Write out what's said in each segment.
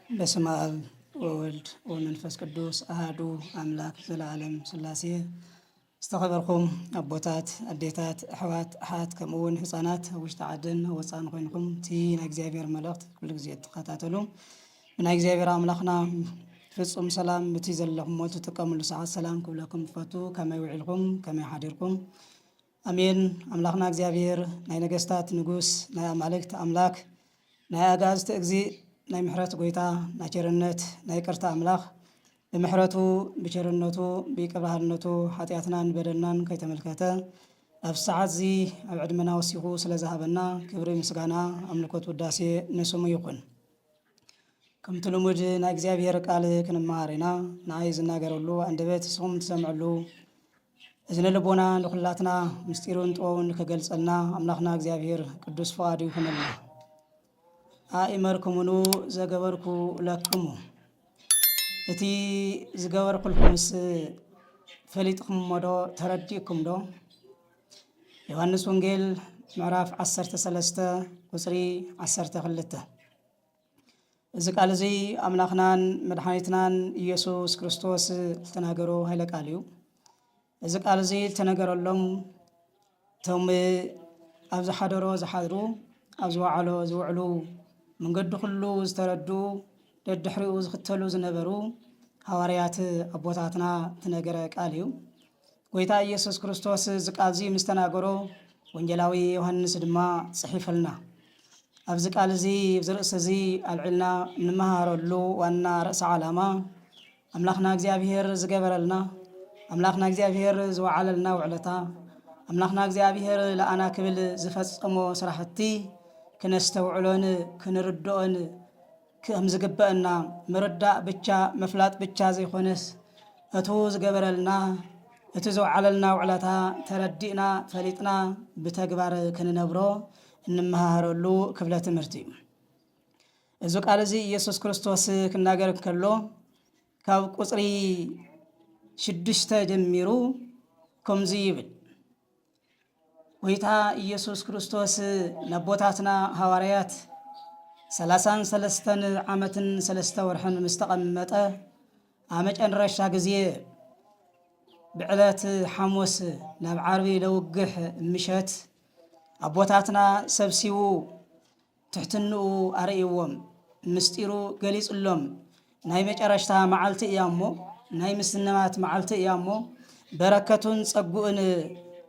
በስመ አብ ወወልድ ወመንፈስ ቅዱስ አሐዱ አምላክ ዘላለም ሥላሴ። ዝተኸበርኩም አቦታት፣ አዴታት፣ አሕዋት፣ አሓት ከምኡውን ህፃናት ውሽጢ ዓድን ወፃን ኮይንኩም እቲ ናይ እግዚአብሔር መልእኽቲ ኩሉ ግዜ ትከታተሉ ብናይ እግዚአብሔር አምላኽና ፍጹም ሰላም እቲ ዘለኹም ትጥቀምሉ ሰዓት ሰላም ክብለኩም ትፈቱ። ከመይ ውዒልኩም ከመይ ሓዲርኩም? አሜን። አምላኽና እግዚአብሔር ናይ ነገስታት ንጉስ ናይ አማልክት አምላክ ናይ አጋዝቲ እግዚእ ናይ ምሕረት ጎይታ ናይ ቸርነት ናይ ቅርታ አምላኽ ብምሕረቱ ብቸርነቱ ብይቅርባህነቱ ኃጢአትናን በደልናን ከይተመልከተ ኣብ ሰዓት እዚ ኣብ ዕድመና ወሲኹ ስለ ዝሃበና ክብሪ ምስጋና አምልኮት ውዳሴ ንስሙ ይኹን። ከምቲ ልሙድ ናይ እግዚአብሔር ቃል ክንመሃር ኢና። ንዓይ ዝናገረሉ አንደበት ንስኹም ትሰምዕሉ እዝነ ልቦና ንኩላትና ምስጢሩን ጥበቡን ከገልጸልና አምላኽና እግዚአብሔር ቅዱስ ፈቃዱ ይኹነልና። አእመርኩሙኑ ዘገበርኩ ለክሙ እቲ ዝገበርኩልኩምስ ፈሊጥኩም ዶ ተረዲእኩም ዶ? ዮሐንስ ወንጌል ምዕራፍ 13 ቁፅሪ 12። እዚ ቃል እዚ አምላኽናን መድሓኒትናን ኢየሱስ ክርስቶስ ዝተናገሮ ኃይለ ቃል እዩ። እዚ ቃል እዚ ተነገረሎም እቶም ኣብ ዝሓደሮ ዝሓድሩ ኣብ ዝዋዕሎ ዝውዕሉ መንገዲ ኩሉ ዝተረዱ ደድሕሪኡ ዝኽተሉ ዝነበሩ ሐዋርያት አቦታትና ትነገረ ቃል እዩ። ጎይታ ኢየሱስ ክርስቶስ እዚ ቃል እዚ ምስ ተናገሮ ወንጌላዊ ዮሐንስ ድማ ጽሒፈልና። ኣብዚ ቃል እዚ ዝርእሲ እዚ አልዒልና ንምሃረሉ ዋና ርእሲ ዓላማ አምላኽና እግዚአብሔር ዝገበረልና አምላኽና እግዚአብሔር ዝወዓለልና ውዕለታ አምላኽና እግዚአብሔር ለአና ክብል ዝፈጸሞ ስራሕቲ ክነስተውዕሎን ክንርድኦን ከም ዝግበአና ምርዳእ ብቻ መፍላጥ ብቻ ዘይኮነስ እቱ ዝገበረልና እቲ ዘውዓለልና ውዕለታ ተረዲእና ፈሊጥና ብተግባር ክንነብሮ እንመሃረሉ ክፍለ ትምህርቲ እዩ። እዚ ቃል እዚ ኢየሱስ ክርስቶስ ክናገር ከሎ ካብ ቁፅሪ 6 ጀሚሩ ከምዚ ይብል። ጎይታ ኢየሱስ ክርስቶስ ነቦታትና ሐዋርያት 33 ዓመትን 3 ወርሕን ምስ ተቐመጠ አመጨረሻ ጊዜ ብዕለት ሐሙስ ናብ ዓርቢ ለውግሕ ምሸት አቦታትና ሰብሲቡ ትሕትንኡ አርእይዎም ምስጢሩ ገሊጽሎም ናይ መጨረሽታ መዓልቲ እያ እሞ ናይ ምስንማት መዓልቲ እያ እሞ በረከቱን ጸጉኡን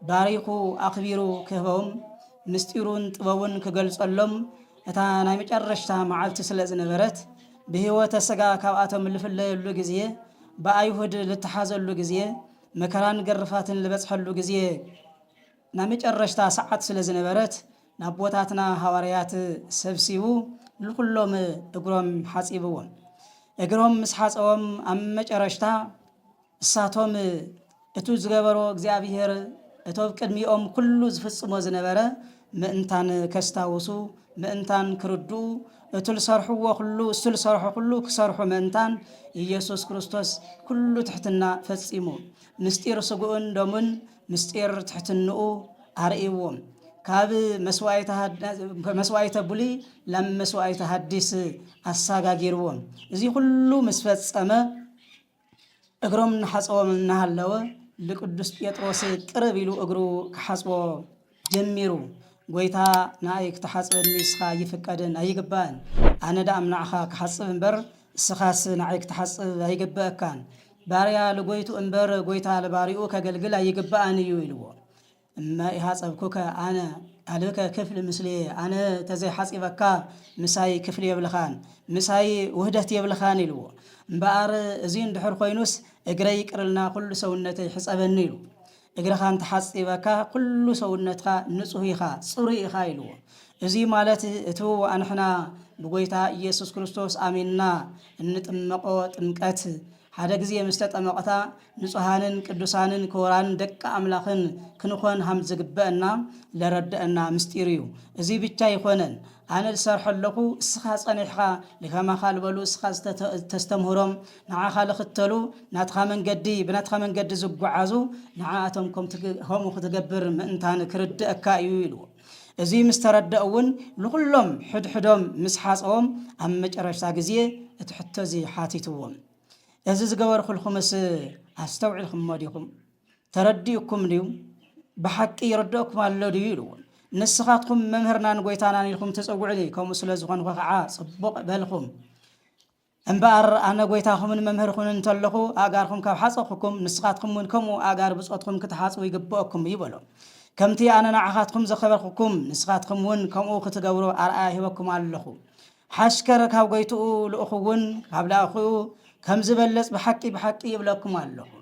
ባሪኹ አኽቢሩ ክህቦም ምስጢሩን ጥበቡን ክገልጸሎም እታ ናይ መጨረሽታ መዓልቲ ስለ ዝነበረት ብህይወተ ሥጋ ካብኣቶም ልፍለየሉ ጊዜ ብአይሁድ ልተሓዘሉ ጊዜ መከራን ገርፋትን ልበጽሐሉ ጊዜ ናይ መጨረሽታ ሰዓት ስለ ዝነበረት ናብ ቦታትና ሐዋርያት ሰብሲቡ ልኩሎም እግሮም ሓጺብዎም። እግሮም ምስ ሓጸቦም ኣብ መጨረሽታ እሳቶም እቱ ዝገበሮ እግዚአብሔር እቶብ ቅድሚኦም ኩሉ ዝፍጽሞ ዝነበረ ምእንታን ከስታውሱ ምእንታን ክርድኡ እቱ ዝሰርሕዎ ኩሉ እሱ ዝሰርሖ ኩሉ ክሰርሑ ምእንታን ኢየሱስ ክርስቶስ ኩሉ ትሕትና ፈጺሙ ምስጢር ስጉኡን ደሙን ምስጢር ትሕትንኡ አርእይዎም ካብ መስዋዕተ ቡሉይ ላብ መስዋዕተ ሐዲስ አሳጋጊርዎም። እዚ ኩሉ ምስ ፈጸመ እግሮም ንሓፀቦም እናሃለወ ለቅዱስ ጴጥሮስ ቅርብ ኢሉ እግሩ ክሓጽቦ ጀሚሩ ጎይታ ናይ ክትሓጽበኒ እስኻ ይፍቀድን ኣይግባእን። ኣነ ዳ ኣምናዕኻ ክሓጽብ እምበር እስኻስ ናይ ክትሓጽብ ኣይግባእካን። ባርያ ለጎይቱ እምበር ጎይታ ለባሪኡ ከገልግል ኣይግባእን እዩ ኢልዎ። እመ ኢሓጸብኩከ ኣነ ኣልከ ክፍሊ ምስሊ ኣነ ተዘይሓጺበካ ምሳይ ክፍሊ የብልኻን ምሳይ ውህደት የብልኻን ኢልዎ። እምበኣር እዚ እንድሕር ኮይኑስ እግረይ ይቅርልና ኩሉ ሰውነተይ ሕጸበኒ ኢሉ። እግርኻ እንተሓጺበካ ኩሉ ሰውነትኻ ንጹህ ኢኻ ጽሩይ ኢኻ ኢልዎ። እዚ ማለት እቱ ኣንሕና ብጎይታ ኢየሱስ ክርስቶስ አሚንና እንጥመቆ ጥምቀት ሓደ ጊዜ ምስ ተጠመቕታ ንጹሃንን ቅዱሳንን ክቡራንን ደቂ ኣምላኽን ክንኾን ሃም ዝግበአና ለረድአና ምስጢር እዩ። እዚ ብቻ ይኾነን ኣነ ዝሰርሖ ኣለኹ እስኻ ጸኒሕኻ ልከማኻ ልበሉ እስኻ ተስተምህሮም ንዓኻ ልኽተሉ ናትኻ መንገዲ ብናትኻ መንገዲ ዝጓዓዙ ንዓኣቶም ከምኡ ክትገብር ምእንታን ክርድአካ እዩ ኢልዎ። أزي مستردأون لكلهم حدهم مسحاسهم أما جرشتا جزية تحتزي حاتيتهم أزيز جوار خلكم أستوعي لكم ماديكم ترديكم اليوم بحق يردكم على اللوديلون نسخاتكم ممهرنا نقويتانا لكم تسوق عليكم وسلازقون وقعا صبق بالكم أنبار أنا قويتاكم من ممهركم انتلقوا أقاركم كحاسقكم نسخاتكم منكم وأقار بسقطكم كتحاسقوا يقبؤكم يبلو كمتي أنا نعخاتكم زخبركم نسخاتكم ونكم وختقوروا أرآهبكم على اللخو حاشكرك هاو قويتو لأخوون قبل أخو كم زبلس بحقي يبلوكم على اللخو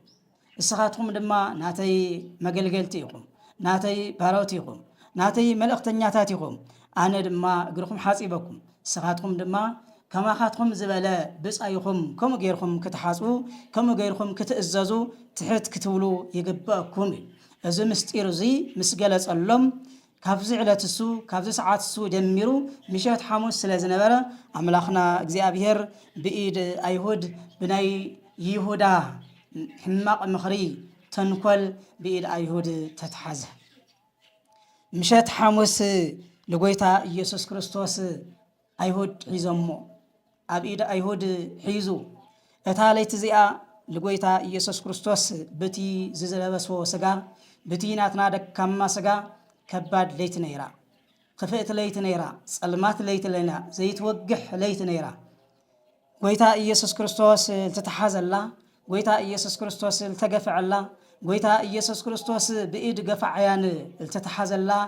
نسخاتكم دما ناتي مقلقلتيكم ناتي باروتيكم ناتي ملأختنياتاتكم أنا دما قركم حاسبكم نسخاتكم دما كما خاتكم زبالة بس أيكم كم غيركم كتحاسبوا كم غيركم كتأززوا تحت كتولوا يقبأكم إذا مستير زي مسجلة اللهم كافز على تسو كافز ساعات تسو دميرو مشات حموس سلازنبرة عملاخنا እግዚአብሔር بإيد أيهود بناي يهودا حماق مخري تنكل بإيد أيهود تتحز مشات حموس لقويتا يسوع كريستوس أيهود حيزمو أبإيد أيهود حيزو أتاليت زيا لقويتا يسوع كريستوس بتي زلبسو سجا بتي ناتنا دكما سجا كباد ليت نيرا خفيت ليت نيرا صلمات ليت لنا زيت وقح ليت نيرا قويتا يسوع كريستوس تتحاز الله قويتا يسوع كريستوس التقفع الله قويتا يسوع كريستوس بإيد قفع عيان التتحاز الله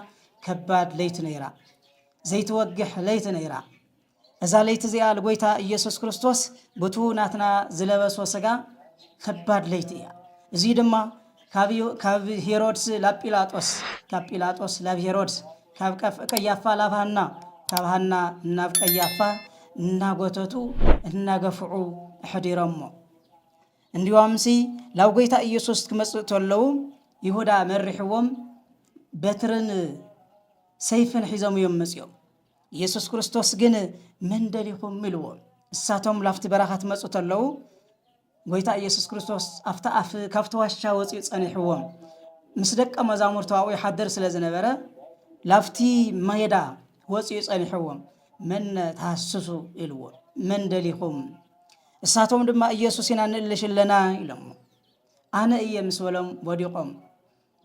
كباد ليت نيرا زيت وقح ليت نيرا إذا ليت زيال قويتا يسوع كريستوس بتو ناتنا زلبس وسجا كباد ليت يا زيد ما كاب هيرودس لابيلاطوس لاب هيرودس كاب كيافا لابهنا كابهنا ناب كيافا ناغوتتو ناغفعو حديرمو انديوامسي لاو قويتا يسوس كمصتولو يهودا مرحوم بترن سيفن حزام يمسيو يسوس كريستوس جن من دليكم ملو الساتهم لافت براخات مصتولو قويتا يسوس كريستوس أفتا كافتواشا وصيت صنيحوم مسدق مزامرتو يحضر سلازنبره لافتي مايدا وصيت صنيحوم من تحسسو الو من دليكم الساتهم دما يسوسنا نلشلنا يلم انا مسولم وديقم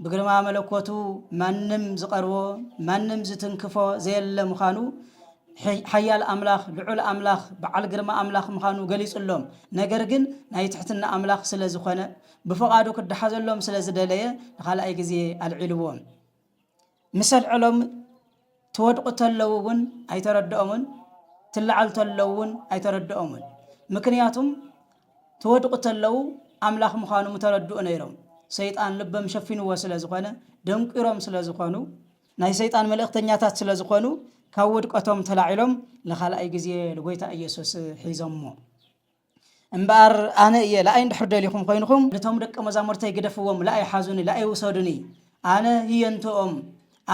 بغرما ملكوتو مانم زقرو مانم زتنكفو زيل مخانو حيال أملاخ لعل أملاخ بعل جرما أملاخ مخانو جليس اللهم نجرجن ناي تحتنا أملاخ سلازخنا بفقادو كد حزن اللهم سلاز دلية خال أي جزي العلوم مثل علم تود قتلون أي ترد أمن تلعل تلون أي ترد أمن مكنياتهم تود قتلو أملاخ مخانو متردو نيرم سيطان لبم شفينو وسلازخنا دمك إرم سلازخانو ناي سيطان ملأختنياتات سلازخانو كود قطم تلاعلم لخال أي جزية لقيت يسوس حيزمو انبار أنا لا أين حرد لكم خينكم لتهم دك مزامرتي قدفوهم لا أي حازوني لا أي وصودني أنا هي أنتم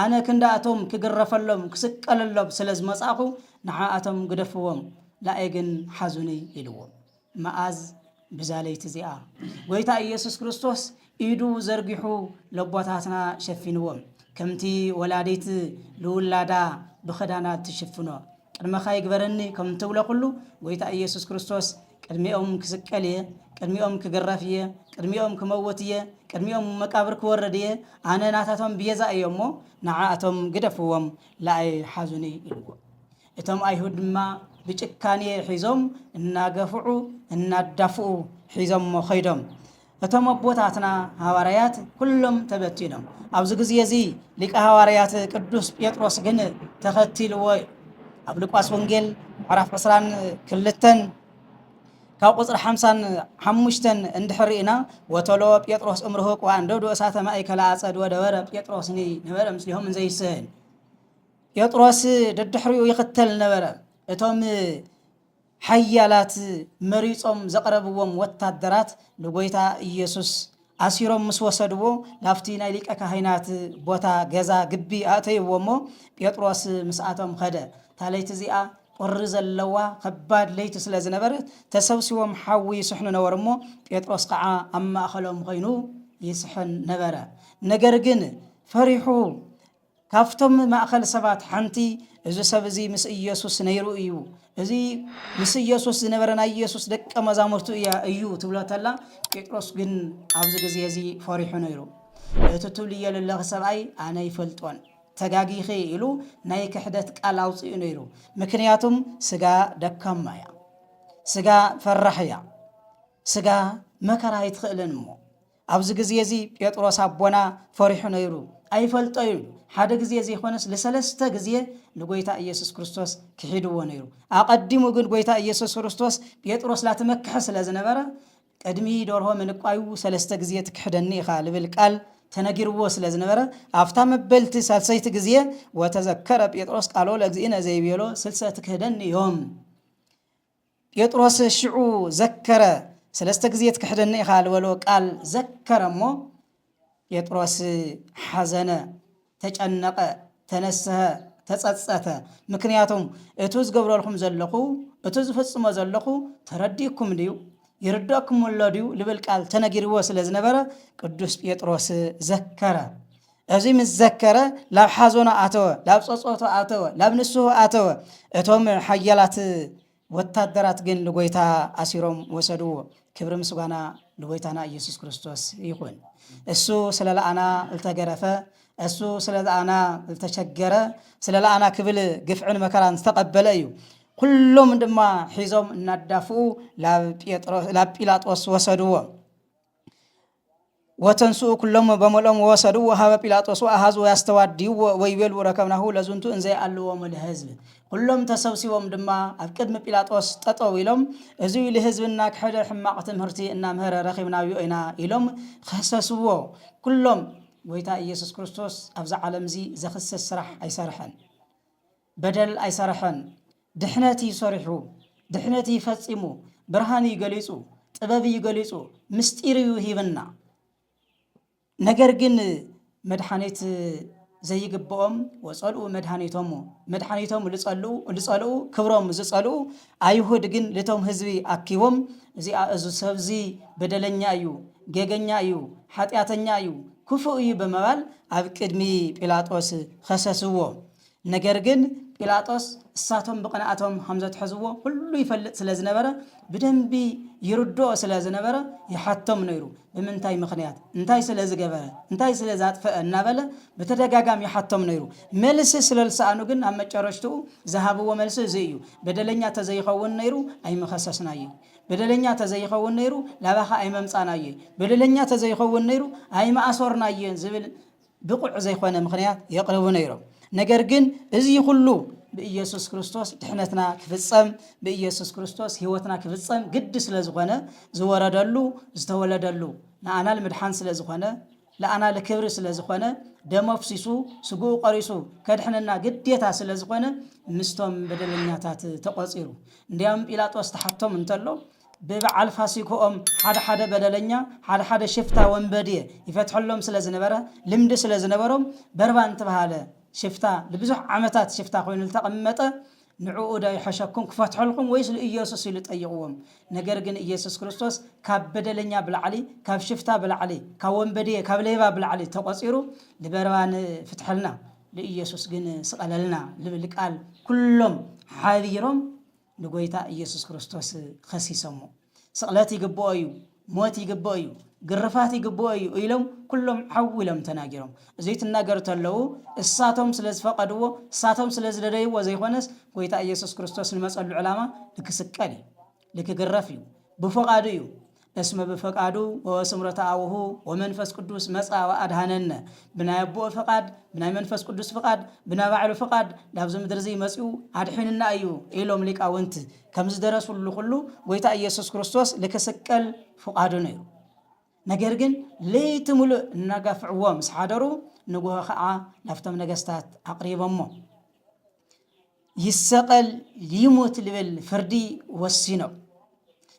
أنا كنداتهم كجرف اللهم كسك اللب سلز مساقو نعاتهم قدفوهم لا أيجن حازوني يلوم ماز بزالي تزيا قيت يسوس كريستوس إيدو زرقحو لبوتاتنا شفينوهم كمتي ولاديت لولادا بخدانا تشفنوا قدما خاي غبرني كم تولى كله ويتا يسوع كريستوس قدميهم كسقليه قدميهم كغرافيه قدميهم كموتيه قدميهم مقابر كورديه انا ناتاتهم بيزا ايمو نعاتهم غدفوم لاي حزني يلقو اتم ايهود ما بጭካኔ ሒዞም እናገፍዑ እናዳፍዑ ሒዞም ኸይዶም እቶም አቦታትና ሐዋርያት ሁሉም ተበቲኖም ኣብዚ ግዜ እዚ ሊቀ ሐዋርያት ቅዱስ ጴጥሮስ ግን ተኸቲልዎ ኣብ ሉቃስ ወንጌል ምዕራፍ 22 ካብ ቁጽር 55 እንድሕሪና ወተሎ ጴጥሮስ እምርህቅ ወአንደዶ እሳተ ማእከል አጸድ ወደወረ ጴጥሮስኒ ነበረ ምስሊሆም እንዘይስህን ጴጥሮስ ደድሕሪኡ ይኽተል ነበረ እቶም حيالات مريصم زقربوم وتادرات لغويتا ኢየሱስ አሲሮም መስወሰድዎ ላፍቲና ሊቀ ካህናት ቦታ ገዛ ግቢ አተይዎሞ ጴጥሮስ መስአቶም ኸደ ታለይት ዚአ ቁር ዘለዋ ከባድ ለይት ስለዝነበረ ተሰብስቦም ሓዊ ይስሕኑ ነበርሞ ጴጥሮስ ከዓ አማእኸሎም ኮይኑ ይስሕን ነበረ ነገር ግን ፈሪሑ ካፍቶም ማእኸል ሰባት ሓንቲ እዚ ሰብ እዚ ምስ ኢየሱስ ነይሩ እዩ እዚ ምስ ኢየሱስ ዝነበረ ናይ ኢየሱስ ደቀ መዛሙርቱ እዩ ትብሎተላ ጴጥሮስ ግን ኣብዚ ግዜ እዚ ፈሪሑ ነይሩ እቲ ትብልዮ ዘለኹ ሰብኣይ ኣነ ይፈልጦን ተጋጊኺ ኢሉ ናይ ክሕደት ቃል ኣውፅኡ ነይሩ ምክንያቱም ስጋ ደካማ እያ ስጋ ፈራሕ እያ ስጋ መከራ ይትኽእልን እሞ ኣብዚ ግዜ እዚ ጴጥሮስ ኣቦና ፈሪሑ ነይሩ ኣይፈልጦዩ ሓደ ግዜ ዘይኾነስ ለሰለስተ ግዜ ንጎይታ ኢየሱስ ክርስቶስ ክሒድዎ ነይሩ ኣቀዲሙ ግን ጎይታ ኢየሱስ ክርስቶስ ጴጥሮስ ላተመክሐ ስለ ዝነበረ ቀድሚ ደርሆ ምንቋዩ ሰለስተ ግዜ ትክሕደኒ ኢኻ ልብል ቃል ተነጊርዎ ስለ ዝነበረ ኣፍታ መበልቲ ሳልሰይቲ ግዜ ወተዘከረ ጴጥሮስ ቃሎ ለእግዚእነ ዘይቤሎ ስልሰ ትክህደኒ ዮም ጴጥሮስ ሽዑ ዘከረ ሰለስተ ግዜ ትክሕደኒ ኢኻ ልበሎ ቃል ዘከረ እሞ ጴጥሮስ ሓዘነ ተጨነቀ ተነስሐ ተጸጸተ ምክንያቱም እቱ ዝገብረልኩም ዘለኹ እቱ ዝፈጽሞ ዘለኹ ተረዲእኩም ድዩ ይርዳእኩም ወለድዩ ልብል ቃል ተነጊርዎ ስለ ዝነበረ ቅዱስ ጴጥሮስ ዘከረ እዚ ምስ ዘከረ ላብ ሓዞና ኣተወ ላብ ጸጸቶ ኣተወ ላብ ንስሑ ኣተወ እቶም ሓያላት ወታደራት ግን ለጎይታ ኣሲሮም ወሰድዎ ክብሪ ምስጋና ለጎይታና ኢየሱስ ክርስቶስ ይኹን እሱ ስለለኣና ዝተገረፈ እሱ ስለለኣና ዝተቸገረ ስለለኣና ክብል ግፍዕን መከራን ዝተቀበለ እዩ ኩሎም ድማ ሒዞም እናዳፍኡ ላብ ጲላጦስ ወሰድዎ ወተንስኡ ኩሎም በመሎም ወሰድዎ ሃበ ጲላጦስ ኣሃዝ ያስተዋድይዎ ወይቤሉ ረከብናሁ ለዝንቱ እንዘይ ኣለዎም ለህዝብ ኩሎም ተሰብሲቦም ድማ ኣብ ቅድሚ ጲላጦስ ጠጠው ኢሎም እዚ ለህዝብና ክሕደ ሕማቕ ትምህርቲ እናምህረ ረኺብናዮ ኢና ኢሎም ከሰስዎ ኩሎም ጎይታ ኢየሱስ ክርስቶስ ኣብዛ ዓለም እዚ ዘኽስስ ስራሕ ኣይሰርሐን በደል ኣይሰርሐን ድሕነት ይሰሪሑ ድሕነት ይፈጺሙ ብርሃን ይገሊጹ ጥበብ ይገሊጹ ምስጢር ይሂብና ነገር ግን መድኃኒት ዘይግብኦም ወጸልኡ መድኃኒቶም ልጸልኡ ክብሮም ዝጸልኡ ኣይሁድ ግን ለቶም ህዝቢ ኣኪቦም እዚ ሰብዚ በደለኛ እዩ ጌገኛ እዩ ኃጢአተኛ እዩ ክፉእ እዩ በመባል ኣብ ቅድሚ ጲላጦስ ከሰስዎ ነገር ግን ጲላጦስ እሳቶም ብቕንዓቶም ከምዘትሕዝዎ ሁሉ ይፈልጥ ስለ ዝነበረ ብደንቢ ይርድኦ ስለ ዝነበረ ይሓቶም ነይሩ ብምንታይ ምኽንያት እንታይ ስለ ዝገበረ እንታይ ስለ ዛጥፈአ እናበለ በተደጋጋሚ ይሓቶም ነይሩ መልሲ ስለ ልሰኣኑ ግን ኣብ መጨረሽቱ ዝሃብዎ መልሲ እዚ እዩ በደለኛ ተዘይኸውን ነይሩ ኣይመኸሰስናየ በደለኛ ተዘይኸውን ነይሩ ላባኻ ኣይመምፃናየ በደለኛ ተዘይኸውን ነይሩ ኣይማእሶርናየ ዝብል ብቁዕ ዘይኮነ ምኽንያት የቕርቡ ነይሮም ነገር ግን እዚ ሁሉ በኢየሱስ ክርስቶስ ድሕነትና ክፍጸም በኢየሱስ ክርስቶስ ህይወትና ክፍጸም ግድ ስለ ዝኾነ ዝወረደሉ ዝተወለደሉ ንኣና ለምድሓን ስለ ዝኾነ ለኣና ለክብሪ ስለ ዝኾነ ደም ኣፍሲሱ ስጉኡ ቀሪሱ ከድሕነና ግዴታ ስለ ዝኾነ ምስቶም በደለኛታት ተቆፂሩ እንዲያም ጲላጦስ ተሓቶም እንተሎ በበዓል ፋሲኮኦም ሓደ በደለኛ ሓደ ሽፍታ ወንበድየ ይፈትሐሎም ስለ ዝነበረ ልምዲ ስለ ዝነበሮም በርባን ተባሃለ ሽፍታ ለብዙሕ ዓመታት ሽፍታ ኮይኑ ተቀመጠ ንዕኡ ዳይ ሓሸኩም ክፈትሐልኩም ወይስ ለኢየሱስ ኢሉ ጠይቅዎም ነገር ግን ኢየሱስ ክርስቶስ ካብ በደለኛ ብላዕሊ ካብ ሽፍታ ብላዕሊ ካብ ወንበድየ ካብ ሌባ ብላዕሊ ተቆፂሩ ለበርባን ፍትሐልና ለኢየሱስ ግን ስቀለልና ልብል ቃል ኩሎም ሓቢሮም ንጎይታ ኢየሱስ ክርስቶስ ከሲሰሙ ስቅለት ይግብኦ እዩ ሞት ይግብኦ እዩ ግርፋት ይግብኦ እዩ ኢሎም ኩሎም ሓዊሎም ተናጊሮም እዚ ትናገሩ ተለው እሳቶም ስለ ዝፈቀድዎ እሳቶም ስለ ዝደደይዎ ዘይኮነስ ጎይታ ኢየሱስ ክርስቶስ ንመጸሉ ዕላማ ልክስቀል ልክግረፍ እዩ ብፈቃዱ እዩ እስመ በፈቃዱ ወስምረተ አቡሁ ወመንፈስ ቅዱስ መጻ ወአድሃነነ ብናይ አቦ ፈቃድ ብናይ መንፈስ ቅዱስ ፈቃድ ብናይ ባዕሉ ፈቃድ ላብዚ ምድር እዚ መጽኡ አድሕንና እዩ ኢሎም ሊቃውንት ከምዝ ደረሱሉ ሁሉ ጎይታ ኢየሱስ ክርስቶስ ልክስቀል ፈቃዱ ነይሩ ነገር ግን ለይቲ ሙሉእ እናጋፍዕዎ ምስ ሓደሩ ንጉሆ ከዓ ላፍቶም ነገስታት አቅሪቦሞ ይሰቀል ይሞት ልብል ፍርዲ ወሲኖም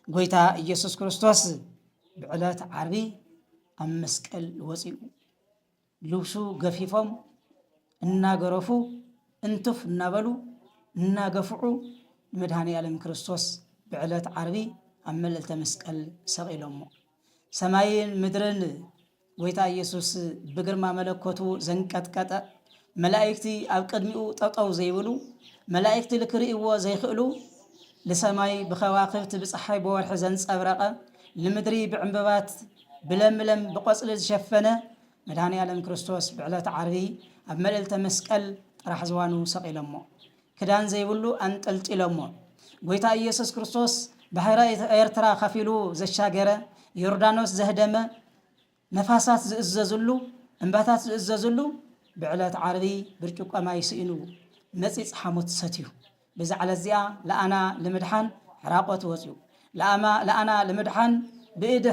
ጎይታ ኢየሱስ ክርስቶስ ብዕለት ዓርቢ ኣብ መስቀል ወፂኡ ልብሱ ገፊፎም እናገረፉ እንትፍ እናበሉ እናገፍዑ መድኃኔ ዓለም ክርስቶስ ብዕለት ዓርቢ ኣብ መልዕልተ መስቀል ሰቂሎሞ ሰማይን ምድርን ጎይታ ኢየሱስ ብግርማ መለኮቱ ዘንቀጥቀጠ ملائكتي أب قدمئو ططو زيبلو ملائكتي لكرئوا زيخئلو لسماي بخواقفت بصحي بورح زنص أبرقة لمدري بعمببات بلملم بقصل شفنة مداني عالم كريستوس بعلات عربي أب مللت مسكال راح زوانو سقي لمو كدان زيبلو أنتلت لمو ويتا إيسوس كريستوس بحيرة إيرترا خفيلو زشاقرة يوردانوس زهدمة نفاسات زئززلو انباتات زئززلو بعلات عربي برجوك أما يسئنو مزيز حموت ستيو بزعل الزياء لأنا لمدحان حراقوت وزيو لأنا لمدحان بإيد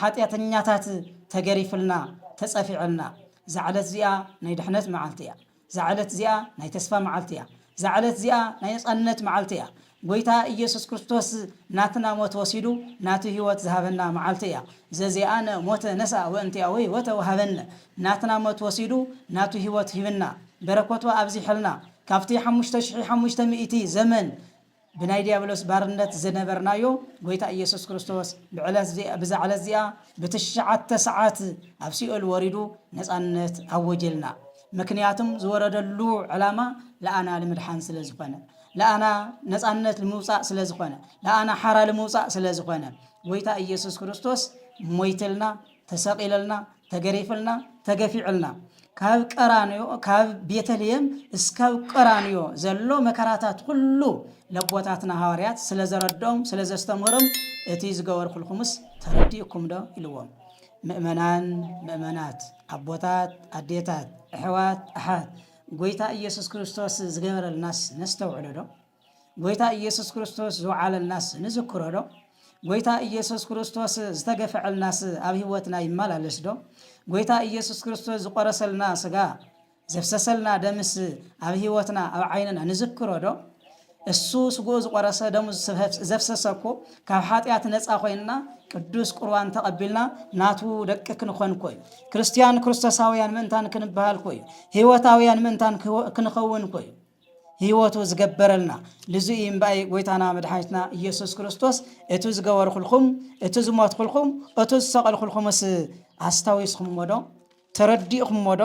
حاتيات النياتات تقريفلنا تسأفعلنا زعلت زياء نيدحنت معالتيا زعلت زياء نيتسفى معالتيا زعلت زياء نيسقنت معالتيا ويتا إيسوس كريستوس ناتنا موت وسيدو ناتو هيوت زهبنا معالتيا زيانا موت نسا وانتيا وي وتوهبنا ناتنا موت وسيدو ناتو هيوت هبنا بركوتو أبزي حلنا كافتي حمشتا مئتي زمن بناي ديابلوس بارنت زنبرنايو ويتا إيسوس كريستوس بزعل الزياء بتشعات تسعات أبسيء الوردو نسأنت أوجلنا مكنياتم زورد اللو علامة لأنا لمدحان سلزقنا لأنا نسأنت الموسى سلزقنا لأنا حرا الموسى سلزقنا ويتا إيسوس كريستوس مويتلنا تسقيلنا تقريفلنا تقفيعلنا كاب قرانيو كاب بيتليم اسكاب قرانيو زلو مكراتات كله لبوتاتنا حواريات سلازردوم سلازستمرم اتيز غور خلخمس ترديكم دو الوم مؤمنات ابوتات اديتات احوات احاد غويتا ኢየሱስ ክርስቶስ ዝገበረ الناس نستوعل دو غويتا ኢየሱስ ክርስቶስ زوعل الناس نذكر دو غويتا ኢየሱስ ክርስቶስ ዝተገፈዐ الناس ኣብ ህይወትና ይማላለስ ዶ غويتا ኢየሱስ ክርስቶስ ዝቆረሰልና ስጋ ዘፍሰሰልና ደምስ ኣብ ህይወትና ኣብ ዓይንና ንዝክሮ ዶ እሱ ስጎ ዝቆረሰ ደሙ ዘፍሰሰኮ ካብ ኃጢአት ነፃ ኮይና ቅዱስ ቁርባን ተቀቢልና ናቱ ደቅክ ንኾን ኮይ ክርስቲያን ክርስቶሳውያን ምንታን ክንበሃል ኮይ ህይወታውያን ምንታን ክንኸውን ኮይ ህይወቱ ዝገበረልና ለዚህ እምባይ ጎይታና መድኃኒትና ኢየሱስ ክርስቶስ እቱ ዝገበርኩልኩም እቱ ዝሞትኩልኩም እቱ ዝሰቀልኩልኩምስ አስታውስኩም ሞዶ ተረዲእኩም ሞዶ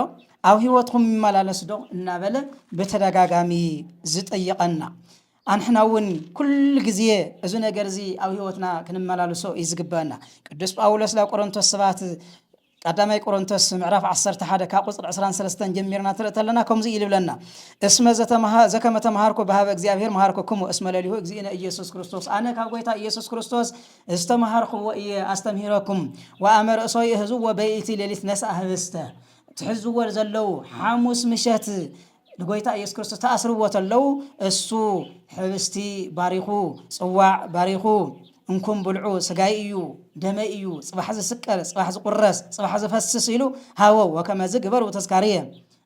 ኣብ ህይወትኩም ይመላለስ ዶ እናበለ በተደጋጋሚ ዝጠይቀና አንሕናውን ኩል ጊዜ እዚ ነገር እዚ ኣብ ህይወትና ክንመላለሶ ይዝግበና ቅዱስ ጳውሎስ ለቆሮንቶስ ሰባት ቀዳማይ ቆሮንቶስ ምዕራፍ 11 ከቁጥር 23 ጀምርና ተለና ከምዚ ይልብለና እስመ ዘከመ ተማሃርኩ በሃበ እግዚአብሔር መሃርኩክሙ እስመ ለሊሁ እግዚእነ ኢየሱስ ክርስቶስ አነ ካብ ጎይታ ኢየሱስ ክርስቶስ እስተማሃርኩ ወእየ አስተምሂረኩም ወአመርሶ ይህዙ ወበይቲ ሌሊት ነስአ ህብስተ ትሕዝዎ ዘለው ሐሙስ ምሸት ለጎይታ ኢየሱስ ክርስቶስ ተአስርዎ ተለው እሱ ህብስቲ ባሪኹ ጽዋዕ ባሪኹ እንኩም ብልዑ ስጋይ እዩ ደመይ እዩ ጽባሕ ዝስቀል ጽባሕ ዝቁረስ ጽባሕ ዝፈስስ ኢሉ ሃዎ ወከመዝ ግበሩ ተስካሪየ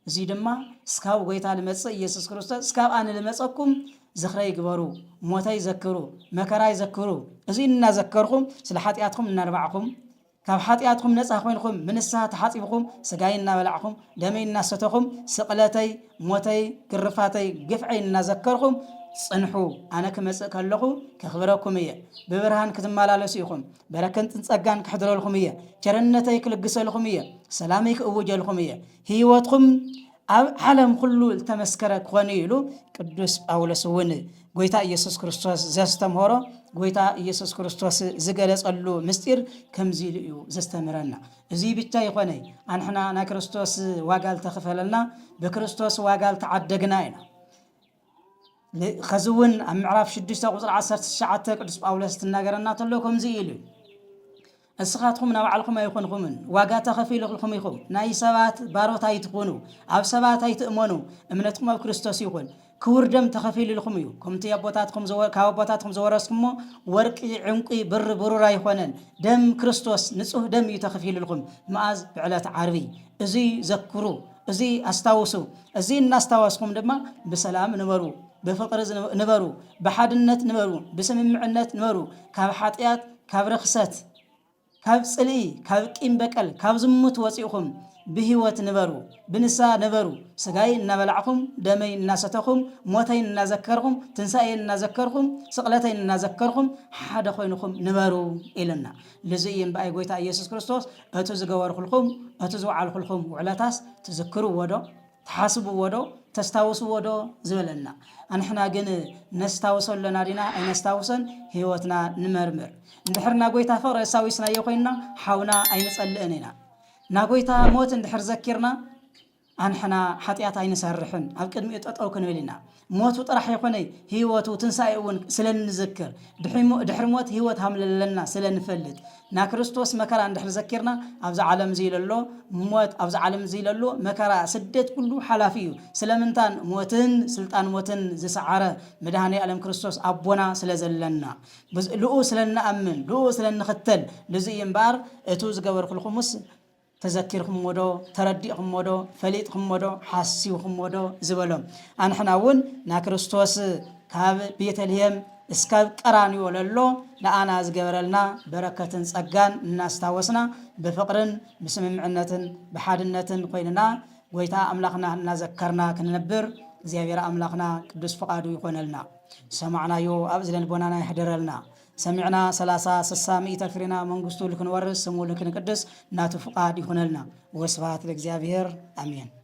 እዚ ድማ ስካብ ጎይታ ለመጽእ ኢየሱስ ክርስቶስ ስካብ አነ ለመጽኩም ዝኽረይ ግበሩ ሞተይ ዘክሩ መከራይ ዘክሩ እዚ እናዘከርኩም ስለ ኃጢአትኩም እናርባዕኩም ካብ ኃጢአትኩም ነፃ ኮይንኩም ምንስሓ ተሓፂብኩም ስጋይ እናበላዕኩም ደመይ እናሰተኩም ስቅለተይ ሞተይ ግርፋተይ ግፍዐይ እናዘከርኩም ጽንሑ አነ ክመጽእ ከለኹ ከኽብረኩም እየ በብርሃን ክትመላለሱ ኢኹም በረከትን ጸጋን ክሕድረልኩም እየ ቸርነተይ ክልግሰልኩም እየ ሰላመይ ክእውጀልኩም እየ ህይወትኩም ኣብ ዓለም ኩሉ ተመስከረ ክኾን ኢሉ ቅዱስ ጳውሎስ እውን ጎይታ ኢየሱስ ክርስቶስ ዘስተምሆሮ ጎይታ ኢየሱስ ክርስቶስ ዝገለጸሉ ምስጢር ከምዚ እዩ ዘስተምረና እዚ ብቻ ይኾነ አንሕና ና ክርስቶስ ዋጋል ተኸፈለልና በክርስቶስ ዋጋል ተዓደግና ኢና خزون معرف شديسة قصر 19 ቅዱስ ጳውሎስ ተናገረና ተሎ ከምዚ ኢሉ እስኻትኩም ናባዕልኩም ኣይኮንኩም ዋጋ ተኸፊልኩም ኢኹም ናይ ሰባት ባሮት ኣይትኾኑ ኣብ ሰባት ኣይትእመኑ እምነትኩም ኣብ ክርስቶስ ይኹን ክቡር ደም ተኸፊልኩም እዩ ከምቲ ኣቦታትኩም ካብ ኣቦታትኩም ዘወረስኩሞ ወርቂ ዕንቂ ብር ብሩር ኣይኮነን ደም ክርስቶስ ንጹህ ደም እዩ ተኸፊልኩም መዓዝ ብዕለት ዓርቢ እዚ ዘክሩ እዚ አስታውሱ እዚ እናስታወስኩም ድማ በሰላም ንበሩ بفقر نبرو بحدنت نبرو بسممعنت نبرو كاب حطيات كاب رخصت كاب صلي كاب قيم بقل كاب زمت وصيكم بهيوت نبرو بنسا نبرو سغاي نبلعكم دمي ناستكم موتين نذكركم تنساي نذكركم سقلتين نذكركم حدا خوينكم نبرو إلنا لزيين باي غويتا ኢየሱስ ክርስቶስ اتو زغور خلكم اتو زوعل خلكم وعلاتاس تذكروا ودو تحاسبوا ودو تستاوسوا ودو زبلنا أنحنا جن نستاوسن لنا دينا أي نستاوسن هيوتنا نمرمر ندحرنا قويتا فقر يساويسنا يقينا حاونا أي نسألننا ناقويتا موت ندحر ذكرنا أنحنا حتيات أي نسرحن أبكد مئة أو كنولنا موت طرح يقني هيوتو تنسايون سلن نذكر دحر موت هيوت همل لنا سلن نفلت نا كريستوس مكرا ندحر ذكرنا أبز عالم زي للو موت أبز عالم زي للو مكرا سدت كله حلافيو سلمنتان موتن سلطان موتن زي سعارة مدهاني ألم كريستوس أبونا سلزلنا بز لؤو سلن نأمن لؤو سلن نختل لزي ينبار اتوز قبر كل خمس تذكركم مودو ترديكم مودو فليتكم مودو حاسيوكم مودو زبلهم أنحنا ون نا كريستوس كاب بيتلهم اسكاب قرانيو للو لأنا زقبرلنا بركة صقان الناس تاوسنا بفقرن بسممعنتن بحادنتن قيننا ويتا أملاقنا نذكرنا كننبر زيابير أملاقنا قدس فقادو يقونلنا سمعنا يو أبزلن بونانا يحضرلنا سمعنا 36 فرينا منغستو لكن ورس سمو لكن قدس ناتو فقاد يخونلنا وسبات لእግዚአብሔር አሜን